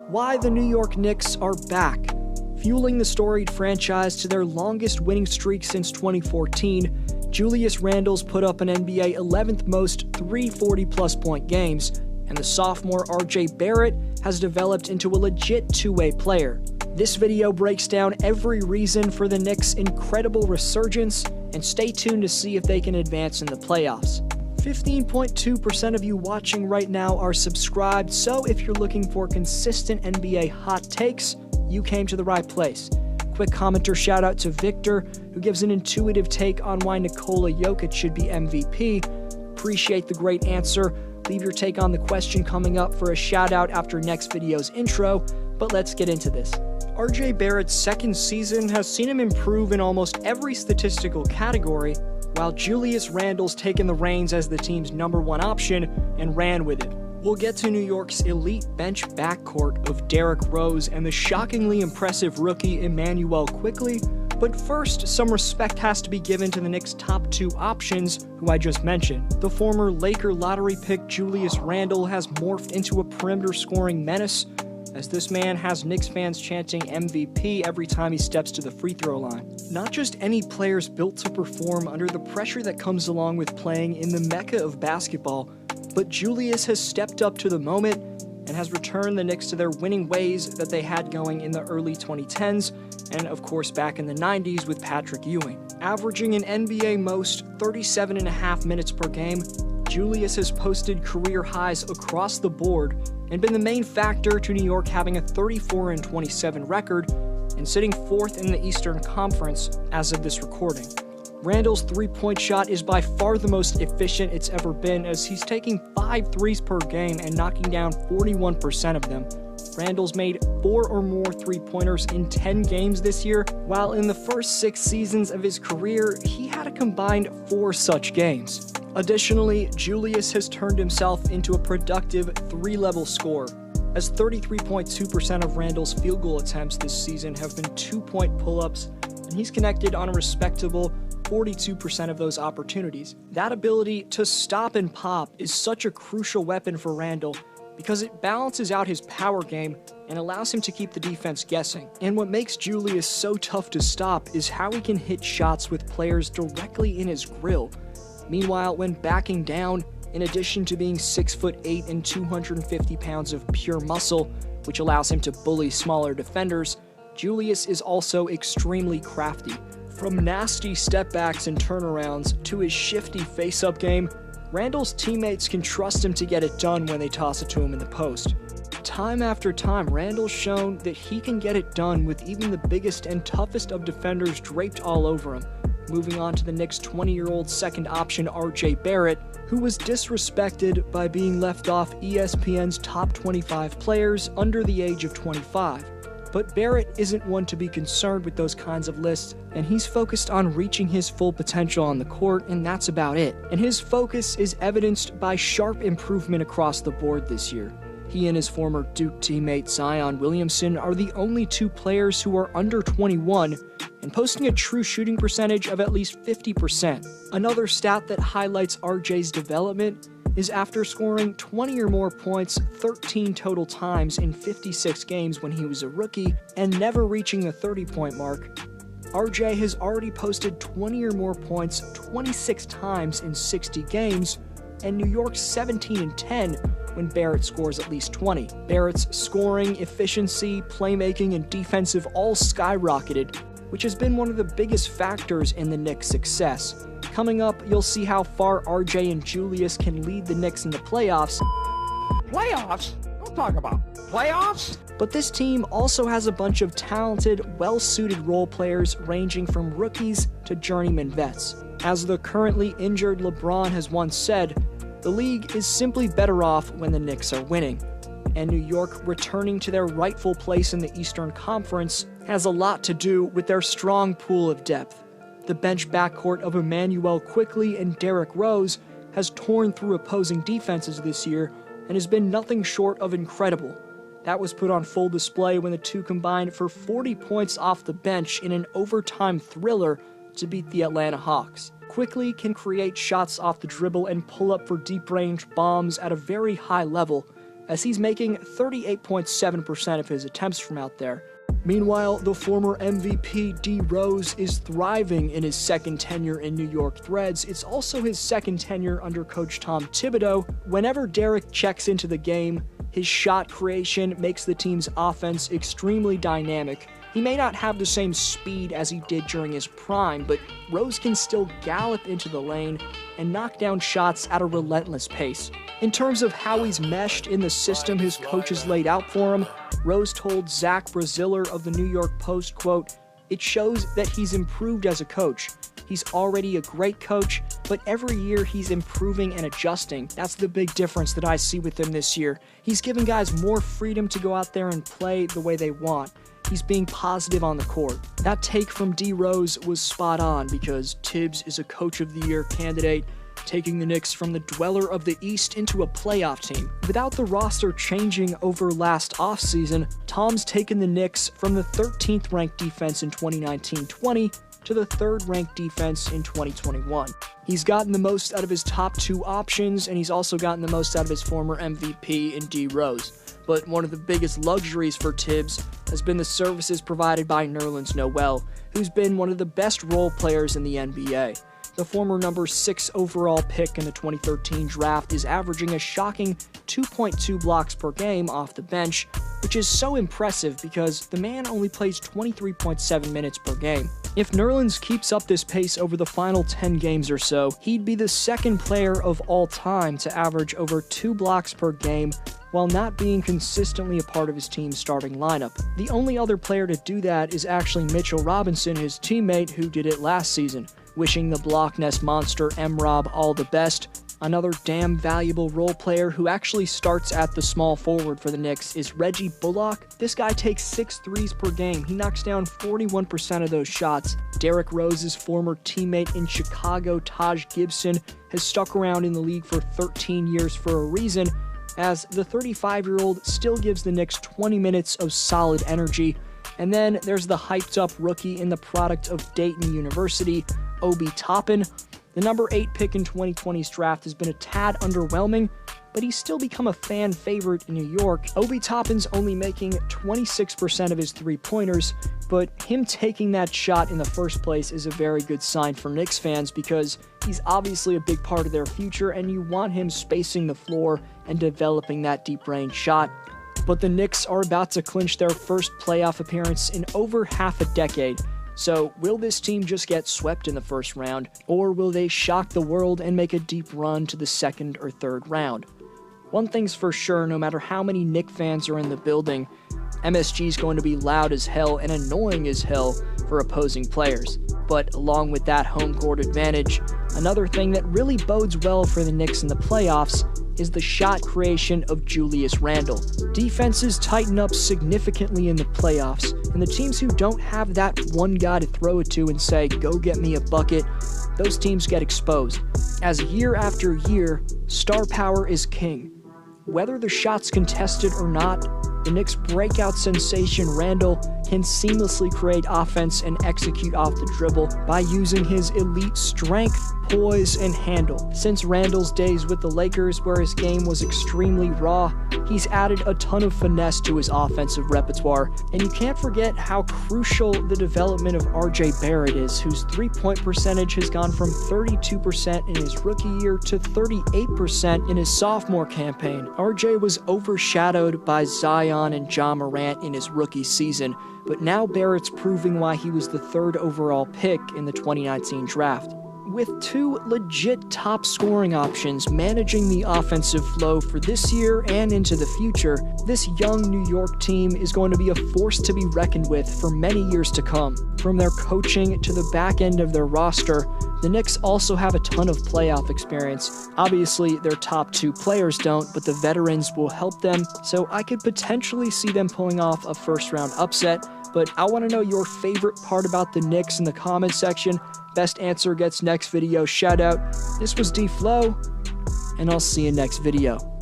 Why the New York Knicks are back. Fueling the storied franchise to their longest winning streak since 2014, Julius Randle's put up an NBA 11th most 340-plus point games, and the sophomore RJ Barrett has developed into a legit two-way player. This video breaks down every reason for the Knicks' incredible resurgence, and stay tuned to see if they can advance in the playoffs. 15.2% of you watching right now are subscribed, so if you're looking for consistent NBA hot takes, you came to the right place. Quick commenter shout out to Victor, who gives an intuitive take on why Nikola Jokic should be MVP. Appreciate the great answer. Leave your take on the question coming up for a shout out after next video's intro, but let's get into this. RJ Barrett's second season has seen him improve in almost every statistical category, while Julius Randle's taken the reins as the team's #1 option and ran with it. We'll get to New York's elite bench backcourt of Derrick Rose and the shockingly impressive rookie Immanuel Quickley, but first, some respect has to be given to the Knicks' top two options, who I just mentioned. The former Laker lottery pick Julius Randle has morphed into a perimeter scoring menace, as this man has Knicks fans chanting MVP every time he steps to the free throw line. Not just any players built to perform under the pressure that comes along with playing in the mecca of basketball, but Julius has stepped up to the moment and has returned the Knicks to their winning ways that they had going in the early 2010s, and of course back in the 90s with Patrick Ewing. Averaging an NBA most 37.5 minutes per game, Julius has posted career highs across the board and been the main factor to New York having a 34-27 record and sitting 4th in the Eastern Conference as of this recording. Randle's three-point shot is by far the most efficient it's ever been, as he's taking 5 threes per game and knocking down 41% of them. Randle's made 4 or more three-pointers in 10 games this year, while in the first 6 seasons of his career, he had a combined 4 such games. Additionally, Julius has turned himself into a productive 3-level scorer, as 33.2% of Randle's field goal attempts this season have been 2-point pull-ups, and he's connected on a respectable 42% of those opportunities. That ability to stop and pop is such a crucial weapon for Randle, because it balances out his power game and allows him to keep the defense guessing. And what makes Julius so tough to stop is how he can hit shots with players directly in his grill. Meanwhile, when backing down, in addition to being 6'8" and 250 pounds of pure muscle, which allows him to bully smaller defenders, Julius is also extremely crafty. From nasty stepbacks and turnarounds to his shifty face-up game, Randle's teammates can trust him to get it done when they toss it to him in the post. Time after time, Randle's shown that he can get it done with even the biggest and toughest of defenders draped all over him. Moving on to the Knicks' 20-year-old second option RJ Barrett, who was disrespected by being left off ESPN's top 25 players under the age of 25. But Barrett isn't one to be concerned with those kinds of lists, and he's focused on reaching his full potential on the court, and that's about it. And his focus is evidenced by sharp improvement across the board this year. He and his former Duke teammate Zion Williamson are the only 2 players who are under 21 and posting a true shooting percentage of at least 50%. Another stat that highlights RJ's development is after scoring 20 or more points 13 total times in 56 games when he was a rookie and never reaching the 30-point mark, RJ has already posted 20 or more points 26 times in 60 games, and New York's 17-10 when Barrett scores at least 20. Barrett's scoring, efficiency, playmaking, and defensive all skyrocketed, which has been one of the biggest factors in the Knicks' success. Coming up, you'll see how far RJ and Julius can lead the Knicks in the playoffs. Playoffs? Don't talk about playoffs! But this team also has a bunch of talented, well-suited role players ranging from rookies to journeyman vets. As the currently injured LeBron has once said, the league is simply better off when the Knicks are winning. And New York returning to their rightful place in the Eastern Conference has a lot to do with their strong pool of depth. The bench backcourt of Immanuel Quickley and Derrick Rose has torn through opposing defenses this year and has been nothing short of incredible. That was put on full display when the two combined for 40 points off the bench in an overtime thriller to beat the Atlanta Hawks. Quickley can create shots off the dribble and pull up for deep-range bombs at a very high level, as he's making 38.7% of his attempts from out there. Meanwhile, the former MVP D. Rose is thriving in his second tenure in New York Threads. It's also his second tenure under coach Tom Thibodeau. Whenever Derek checks into the game, his shot creation makes the team's offense extremely dynamic. He may not have the same speed as he did during his prime, but Rose can still gallop into the lane and knock down shots at a relentless pace. In terms of how he's meshed in the system his coaches laid out for him, Rose told Zach Braziller of the New York Post, quote, "It shows that he's improved as a coach. He's already a great coach, but every year he's improving and adjusting. That's the big difference that I see with him this year. He's giving guys more freedom to go out there and play the way they want. He's being positive on the court." That take from D. Rose was spot on because Tibbs is a Coach of the Year candidate, taking the Knicks from the dweller of the East into a playoff team. Without the roster changing over last offseason, Tom's taken the Knicks from the 13th ranked defense in 2019-20 to the 3rd ranked defense in 2021. He's gotten the most out of his top 2 options, and he's also gotten the most out of his former MVP in D. Rose. But one of the biggest luxuries for Tibbs has been the services provided by Nerlens Noel, who's been one of the best role players in the NBA. The former number 6 overall pick in the 2013 draft is averaging a shocking 2.2 blocks per game off the bench, which is so impressive because the man only plays 23.7 minutes per game. If Nerlens keeps up this pace over the final 10 games or so, he'd be the second player of all time to average over 2 blocks per game while not being consistently a part of his team's starting lineup. The only other player to do that is actually Mitchell Robinson, his teammate, who did it last season. Wishing the Block Nest monster M-Rob all the best. Another damn valuable role player who actually starts at the small forward for the Knicks is Reggie Bullock. This guy takes 6 threes per game. He knocks down 41% of those shots. Derrick Rose's former teammate in Chicago, Taj Gibson, has stuck around in the league for 13 years for a reason, as the 35-year-old still gives the Knicks 20 minutes of solid energy. And then there's the hyped-up rookie in the product of Dayton University, Obi Toppin. The number 8 pick in 2020's draft has been a tad underwhelming, but he's still become a fan favorite in New York. Obi Toppin's only making 26% of his three-pointers, but him taking that shot in the first place is a very good sign for Knicks fans because he's obviously a big part of their future and you want him spacing the floor and developing that deep-range shot. But the Knicks are about to clinch their first playoff appearance in over half a decade. So, will this team just get swept in the first round, or will they shock the world and make a deep run to the second or third round? One thing's for sure, no matter how many Knicks fans are in the building, MSG's going to be loud as hell and annoying as hell for opposing players. But along with that home court advantage, another thing that really bodes well for the Knicks in the playoffs is the shot creation of Julius Randle. Defenses tighten up significantly in the playoffs, and the teams who don't have that one guy to throw it to and say, "Go get me a bucket," those teams get exposed. As year after year, star power is king. Whether the shot's contested or not, the Knicks' breakout sensation Randle can seamlessly create offense and execute off the dribble by using his elite strength, poise, and handle. Since Randle's days with the Lakers, where his game was extremely raw, he's added a ton of finesse to his offensive repertoire, and you can't forget how crucial the development of RJ Barrett is, whose three-point percentage has gone from 32% in his rookie year to 38% in his sophomore campaign. RJ was overshadowed by Zion and Ja Morant in his rookie season, but now Barrett's proving why he was the 3rd overall pick in the 2019 draft. With 2 legit top scoring options managing the offensive flow for this year and into the future, this young New York team is going to be a force to be reckoned with for many years to come. From their coaching to the back end of their roster, the Knicks also have a ton of playoff experience. Obviously, their top 2 players don't, but the veterans will help them, so I could potentially see them pulling off a first-round upset. But I want to know your favorite part about the Knicks in the comments section. Best answer gets next video shout out. This was D-Flow, and I'll see you next video.